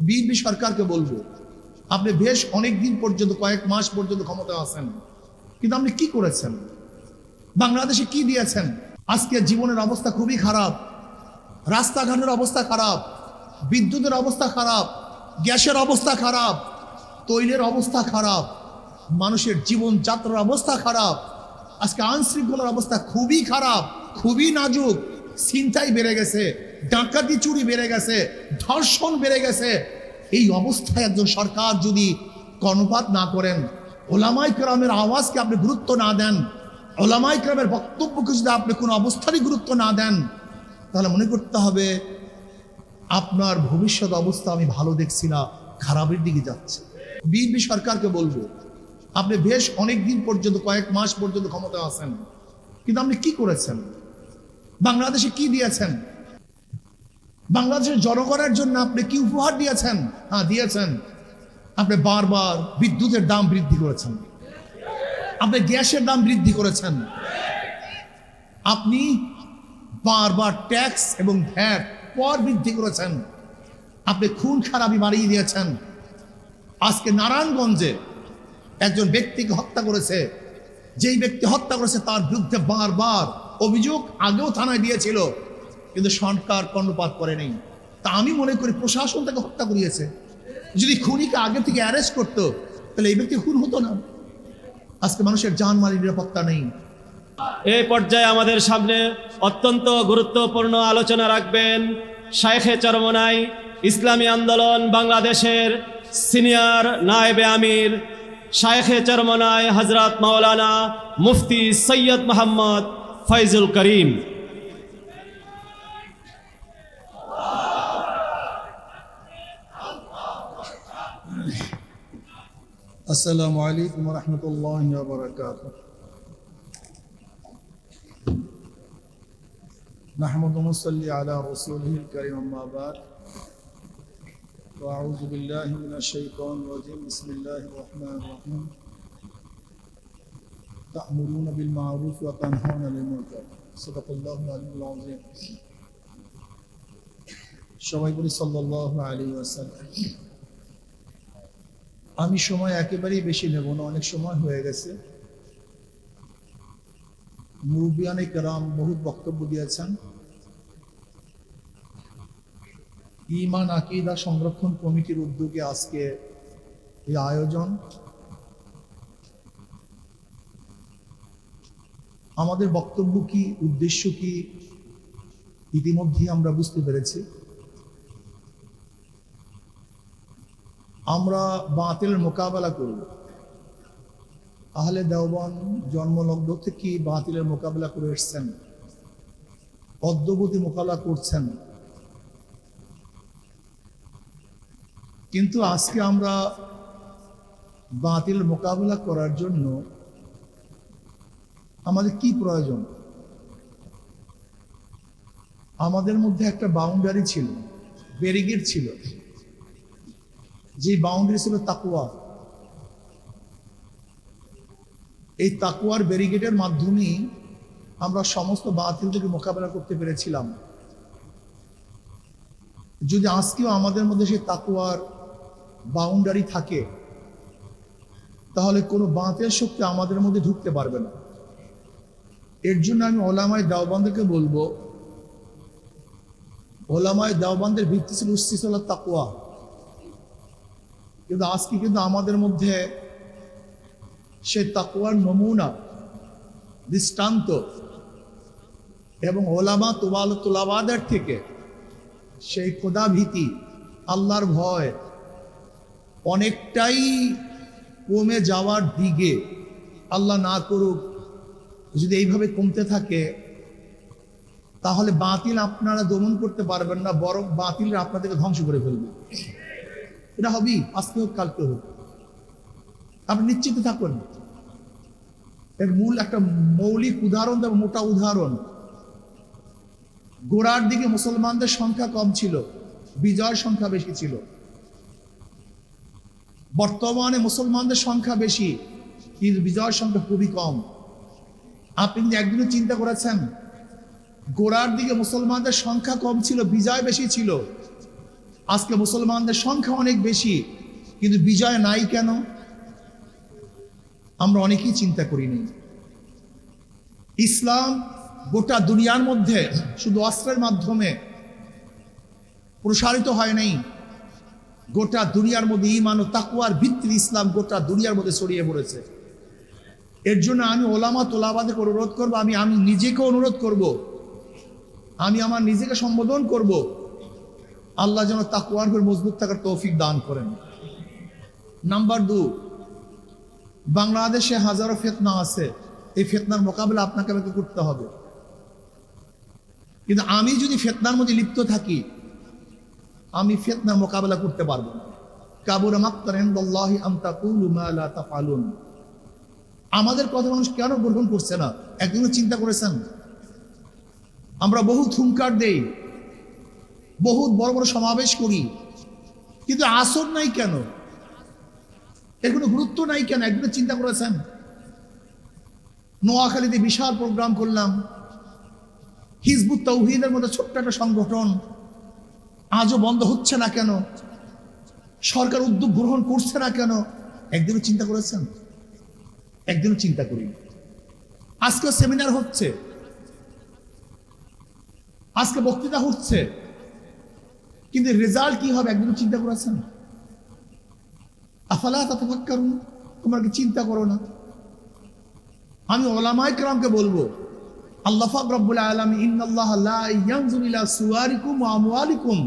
BNP সরকারকে বলবো, আপনি বেশ অনেক দিন পর্যন্ত, কয়েক মাস পর্যন্ত ক্ষমতায় আছেন, কিন্তু আপনি কি করেছেন? বাংলাদেশে কি দিয়েছেন? আজকে জীবনের অবস্থা খুবই খারাপ, রাস্তাঘাটের অবস্থা খারাপ, বিদ্যুতের অবস্থা খারাপ, গ্যাসের অবস্থা খারাপ, তৈলের অবস্থা খারাপ, মানুষের জীবনযাত্রার অবস্থা খারাপ। আজকে আইনশৃঙ্খলার অবস্থা খুবই খারাপ, খুবই নাজুক। ছিনতাই বেড়ে গেছে, ডাকাতি চুরি বেড়ে গেছে, ধর্ষণ বেড়ে গেছে। এই অবস্থায় একজন সরকার যদি কর্ণপাত না করেন, ওলামায়ে কেরামের আওয়াজকে আপনি গুরুত্ব না দেন, ওলামায়ে কেরামের বক্তব্যকে যদি আপনি কোনো অবস্থারই গুরুত্ব না দেন, তাহলে মনে করতে হবে আপনার ভবিষ্যৎ অবস্থা আমি ভালো দেখছি না, খারাপের দিকে যাচ্ছে। বিএনপি সরকারকে বলবো, আপনি বেশ অনেক দিন পর্যন্ত, কয়েক মাস পর্যন্ত ক্ষমতায় আছেন, কিন্তু আপনি কি করেছেন? বাংলাদেশে কি দিয়েছেন? বাংলাদেশের জনগণের জন্য আপনি কি উপহার দিয়েছেন? হ্যাঁ, দিয়েছেন। আপনি বারবার বিদ্যুতের দাম বৃদ্ধি করেছেন, আপনি গ্যাসের দাম বৃদ্ধি করেছেন, আপনি বারবার ট্যাক্স এবং ভ্যাট কর বৃদ্ধি করেছেন, আপনি খুন খারাপি বাড়িয়ে দিয়েছেন। আজকে নারায়ণগঞ্জে একজন ব্যক্তিকে হত্যা করেছে, যেই ব্যক্তি হত্যা করেছে তার বিরুদ্ধে বারবার অভিযোগ আগেও থানায় দিয়েছিল, কিন্তু সরকার কর্ণপাত করেনি। তা আমি মনে করি প্রশাসন তাকে হত্যা করিয়েছে। যদি খুনিকে আগে থেকে অ্যারেস্ট করতো, তাহলে এই ব্যক্তি খুন হতো না। আজকে মানুষের জানমালের নিরাপত্তা নেই। এই পর্যায়ে আমাদের সামনে অত্যন্ত গুরুত্বপূর্ণ আলোচনা রাখবেন শায়েখে চরমনাই, ইসলামী আন্দোলন বাংলাদেশের সিনিয়র নায়েবে আমির, শায়েখে চরমনাই হযরত মাওলানা মুফতি সৈয়দ মোহাম্মদ ফয়জুল করিম। আসসালামু আলাইকুম ওয়া রাহমাতুল্লাহি ওয়া বারাকাতুহু। নাহমাদু ওয়া নুসাল্লি আলা রাসূলিল কারীম, আম্মা বা'দ। আউযু বিল্লাহি মিনাশ শাইতানির রাজীম। বিসমিল্লাহির রাহমানির রাহিম। তা'মুরুনা বিল মা'রুফ ওয়া তানহাউনা আনিল মুনকার। সাদাকাল্লাহুল আলিয়্যুল আযীম। সবাই বলি সাল্লাল্লাহু আলাইহি ওয়াসাল্লাম। আমি সময় একেবারেই বেশি নেব না, অনেক সময় হয়ে গেছে। মুরব্বিয়ানে কেরাম বহুত বক্তব্য দিয়েছেন। ঈমান আকীদা সংরক্ষণ কমিটির উদ্যোগে আজকে এই আয়োজন। আমাদের বক্তব্য কি, উদ্দেশ্য কি, ইতিমধ্যে আমরা বুঝতে পেরেছি। আমরা বাতিলের মোকাবেলা করব। আহলে দেওবন্দ জন্মলগ্ন থেকে বাতিলের মোকাবেলা করে এসছেন, অদ্যবধি মোকাবেলা করছেন। কিন্তু আজকে আমরা বাতিল মোকাবেলা করার জন্য আমাদের কি প্রয়োজন? আমাদের মধ্যে একটা বাউন্ডারি ছিল, ব্যারিকেড ছিল, যে বাউন্ডারি ছিল তাকওয়া। এই তাকওয়ার ব্যারিকেডের মাধ্যমে আমরা সমস্ত বাতিলকে মোকাবেলা করতে পেরেছিলাম। যদি আজকেও আমাদের মধ্যে সেই তাকওয়ার বাউন্ডারি থাকে, তাহলে কোনো বাতিল শক্তি আমাদের মধ্যে ঢুকতে পারবে না। এর জন্য আমি ওলামায়ে দেওবন্দকে বলবো, ওলামায়ে দেওবন্দের ভিত্তি ছিল উসসিস আলা তাকওয়া। কিন্তু আজকে কিন্তু আমাদের মধ্যে সেই তাকওয়ার নমুনা, দৃষ্টান্ত এবং ওলামা তুলাবাদের থেকে সেই খোদা ভীতি, আল্লাহর ভয় অনেকটাই কমে যাওয়ার দিকে। আল্লাহ না করুক, যদি এইভাবে কমতে থাকে, তাহলে বাতিল আপনারা দমন করতে পারবেন না, বরং বাতিলরা আপনাদেরকে ধ্বংস করে ফেলবে। এটা হবেই, আজকে হোক কালকে হোক, আপনি নিশ্চিত থাকুন। এর মূল একটা মৌলিক উদাহরণ দেব, মোটা উদাহরণ। গোড়ার দিকে মুসলমানদের সংখ্যা কম ছিল, বিজয়ের সংখ্যা বেশি ছিল। বর্তমানে মুসলমানদের সংখ্যা বেশি, কিন্তু বিজয়ের সংখ্যা খুবই কম। আপনি কিন্তু একদিনও চিন্তা করেছেন, গোড়ার দিকে মুসলমানদের সংখ্যা কম ছিল, বিজয় বেশি ছিল, আজকে মুসলমানদের সংখ্যা অনেক বেশি, কিন্তু বিজয় নাই কেন? আমরা অনেকেই চিন্তা করিনি। ইসলাম গোটা দুনিয়ার মধ্যে শুধু অস্ত্রের মাধ্যমে প্রসারিত হয় নাই, গোটা দুনিয়ার মধ্যে ঈমান ও তাকওয়ার ভিত্তিতে ইসলাম গোটা দুনিয়ার মধ্যে ছড়িয়ে পড়েছে। এর জন্য আমি ওলামা তোলাবাদের অনুরোধ করব, আমি নিজেকে অনুরোধ করব, আমি আমার নিজেকে সম্বোধন করব, আল্লাহ যেন তাকওয়ার উপর মজবুত থাকার তৌফিক দান করেন। নাম্বার 2, বাংলাদেশে হাজারো ফিতনা আছে, এই ফিতনার মোকাবিলা আপনাকে আমাকে করতে হবে। কিন্তু আমি যদি ফিতনার মধ্যে লিপ্ত থাকি, আমি ফিতনার মোকাবিলা করতে পারবো না। কাবুরা মাকতান ইনদাল্লাহি আন তাকুলু মা লা তাফআলুন। আমাদের কথা মানুষ কেন গ্রহণ করছে না? একদিনও চিন্তা করেছেন? আমরা বহুত হুঙ্কার দেই, বহুত বড় বড় সমাবেশ করি, কিন্তু আসর নাই কেন? এর কোনো গুরুত্ব নাই কেন? একদিনও চিন্তা করেছেন? নোয়াখালীতে বিশাল প্রোগ্রাম করলাম, হিজবুত তাওহীদের মধ্যে ছোট্ট একটা সংগঠন, আজও বন্ধ হচ্ছে না কেন? সরকার উদ্যোগ গ্রহণ করছে না কেন? একদিনও চিন্তা করেছেন? একদিনও চিন্তা করি। আজকে সেমিনার হচ্ছে, আজকে বক্তৃতা হচ্ছে, কিন্তু রেজাল্ট কি হবে একদিনও চিন্তা করেছেন? আফালা তাতাফাক্কারুন, তোমরা কি চিন্তা করো না? আমি উলামায়ে কেরামকে বলবো, আল্লাহ পাক রব্বুল আলামিন ইন্নাল্লাহা লা ইয়ানজুরু ইলা সুওয়ারিকুম ওয়া আমওয়ালিকুম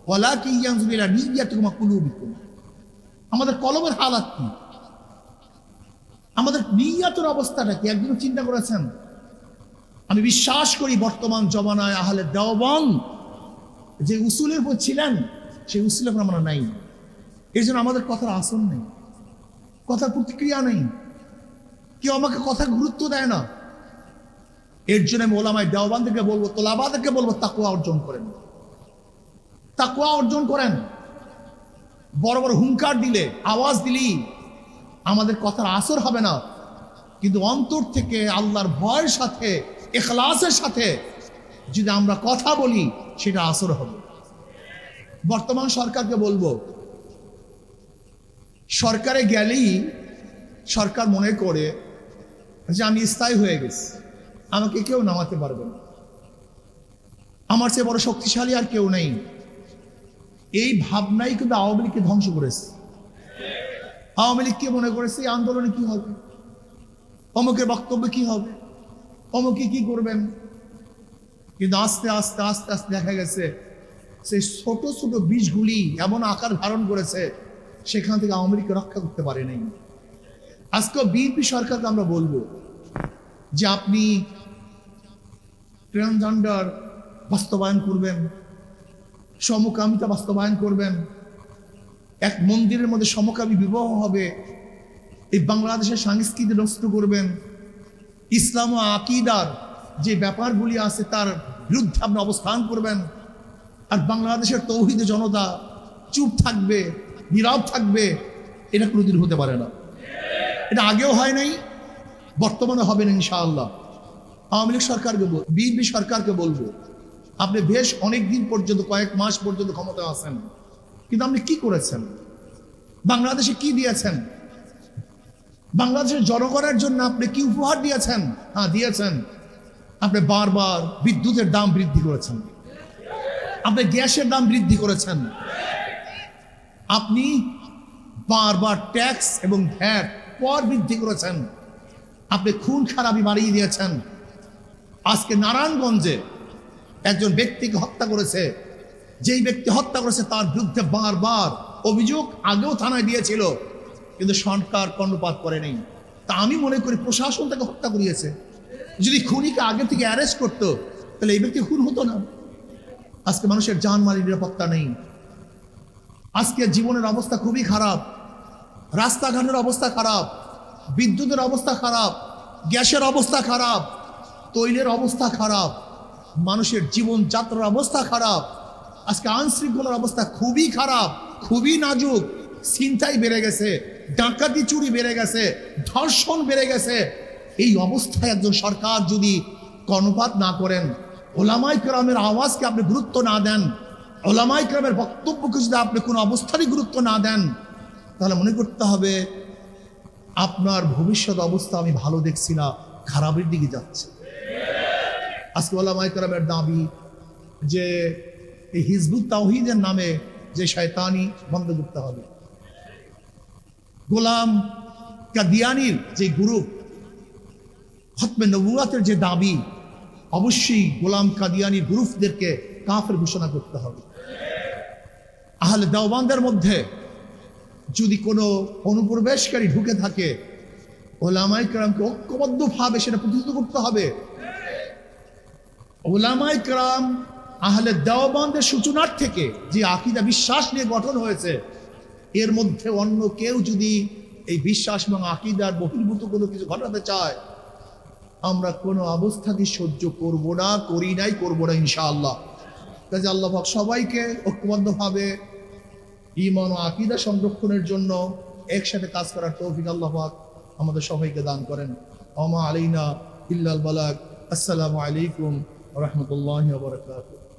ওয়ালাকিন ইয়ানজুরু ইলা নিয়্যাতিকুম ওয়া কুলুবিকুম। আমাদের কলমের হালাত কি? আমাদের নিয়্যাতের অবস্থাটা কি? একদিনও চিন্তা করেছেন? আমি বিশ্বাস করি বর্তমান জমানায় আহলে দেওবন্দ যে উসুলের উপর ছিলেন, সেই উসুলের উপর আমরা নাই। এই জন্য আমাদের কথার আসন নেই, কথার প্রতিক্রিয়া নেই, কেউ আমাকে কথা গুরুত্ব দেয় না। এর জন্য আমি ওলামায়ে দেওবন্দকে বলবো, তোলাবাদেরকে বলবো, তাকওয়া অর্জন করেন, তাকওয়া অর্জন করেন। বড় বড় হুঙ্কার দিলে, আওয়াজ দিলি আমাদের কথার আসর হবে না, কিন্তু অন্তর থেকে আল্লাহর ভয়ের সাথে, ইখলাসের সাথে যদি আমরা কথা বলি, সেটা আসর হবে। বর্তমান সরকারকে বলবো, সরকারে গেলেই সরকার মনে করে যে আমি স্থায়ী হয়ে গেছি, আমাকে কেউ নামাতে পারবে না, আমার চেয়ে বড় শক্তিশালী আর কেউ নেই। এই ভাবনাই কিন্তু আওয়ামী লীগকে ধ্বংস করেছে। আওয়ামী লীগ কে মনে করেছে এই আন্দোলনে কি হবে, অমুকের বক্তব্য কি হবে, অমুকে কি করবেন। কিন্তু আস্তে আস্তে আস্তে আস্তে দেখা গেছে সেই ছোট ছোট বীজগুলি এমন আকার ধারণ করেছে, সেখান থেকে আওয়ামী লীগকে রক্ষা করতে পারে নাই। আজকে বিএনপি সরকারকে আমরা বলবো যে আপনি ট্রান্সজেন্ডার বাস্তবায়ন করবেন, সমকামিতা বাস্তবায়ন করবেন, এক মন্দিরের মধ্যে সমকামী বিবাহ হবে, এই বাংলাদেশের সংস্কৃতি নষ্ট করবেন, ইসলাম ও আকীদার যে ব্যাপারগুলি আছে তার বিরুদ্ধে আপনি অবস্থান করবেন, আর বাংলাদেশের তৌহিদে জনতা চুপ থাকবে, নীরব থাকবে। এটা কোনোদিন হতে পারে না। এটা আগেও হয় নাই, বর্তমানে হবে না ইনশাআল্লাহ। আওয়ামী লীগ সরকারকে, বিএনপি সরকারকে বলবো, আপনি বেশ অনেক দিন পর্যন্ত, কয়েক মাস পর্যন্ত ক্ষমতা আছেন, কিন্তু আপনি কি করেছেন? বাংলাদেশে কি দিয়েছেন? বাংলাদেশের জনগণের জন্য আপনি কি উপহার দিয়েছেন? হ্যাঁ, দিয়েছেন। আপনি বারবার বিদ্যুতের দাম বৃদ্ধি করেছেন, আপনি গ্যাসের দাম বৃদ্ধি করেছেন, আপনি বারবার ট্যাক্স এবং ভ্যাট কর বৃদ্ধি করেছেন, আপনি খুন খারাপি বাড়িয়ে দিয়েছেন। আজকে নারায়ণগঞ্জে একজন ব্যক্তিকে হত্যা করেছে, যেই ব্যক্তি হত্যা করেছে তার বিরুদ্ধে বারবার অভিযোগ আগেও থানায় দিয়েছিল, কিন্তু সরকার কর্ণপাত করে নেই। তা আমি মনে করি প্রশাসন তাকে হত্যা করিয়েছে। যদি খুনিকে আগে থেকে অ্যারেস্ট করতো, তাহলে এই ব্যক্তি খুন হতো না। আজকে মানুষের জানমালের নিরাপত্তা নেই। আজকে জীবনের অবস্থা খুবই খারাপ, রাস্তাঘাটের অবস্থা খারাপ, বিদ্যুতের অবস্থা খারাপ, গ্যাসের অবস্থা খারাপ, তৈলের অবস্থা খারাপ, মানুষের জীবনযাত্রার অবস্থা খারাপ। আজকে আইনশৃঙ্খলার অবস্থা খুবই খারাপ, খুবই নাজুক। ছিনতাই বেড়ে গেছে, ডাকাতি চুরি বেড়ে গেছে, ধর্ষণ বেড়ে গেছে। এই অবস্থায় একজন সরকার যদি কর্ণপাত না করেন, ওলামায়ে কেরামের আওয়াজকে আপনি গুরুত্ব না দেন, ওলামায়ে কেরামের বক্তব্যকে যদি আপনি কোনো অবস্থারই গুরুত্ব না দেন, তাহলে মনে করতে হবে আপনার ভবিষ্যৎ অবস্থা আমি ভালো দেখছি না, খারাপের দিকে যাচ্ছে। আজকে ওলামায়ে কেরামের দাবি যে এই হিজবুত তাওহীদের নামে যে শয়তানি বন্ধ করতে হবে। গোলাম কাদিয়ানির যে গ্রুপ, খতমে নবুয়াতের যে দাবি, অবশ্যই গোলাম কাদিয়ানির গ্রুপদেরকে কাফের ঘোষণা করতে হবে। আহলে দেওবান্দের মধ্যে যদি কোনো অনুপ্রবেশকারী ঢুকে থাকে, ওলামায়ে কেরামকে ঐক্যবদ্ধভাবে সেটা প্রতিহত করতে হবে। ওলামায়ে কেরাম আহলে দেওবান্দের সূচনার থেকে যে আকীদা বিশ্বাস নিয়ে গঠন হয়েছে, এর মধ্যে অন্য কেউ যদি এই বিশ্বাস এবং আকীদার বহির্ভূত কোনো কিছু ঘটাতে চায়, আমরা কোনো অবস্থাতেই সহ্য করব না, করি নাই, করবো না ইনশাআল্লাহ। কাজে আল্লাহ পাক সবাইকে ঐক্যবদ্ধভাবে ঈমান ও আকীদা সংরক্ষণের জন্য একসাথে কাজ করার তৌফিক আল্লাহ পাক আমাদের সবাইকে দান করেন। ওমা আলাইনা ইল্লাল বালাগ। আসসালামু আলাইকুম ওয়া রাহমাতুল্লাহি ওয়া বারাকাতুহু।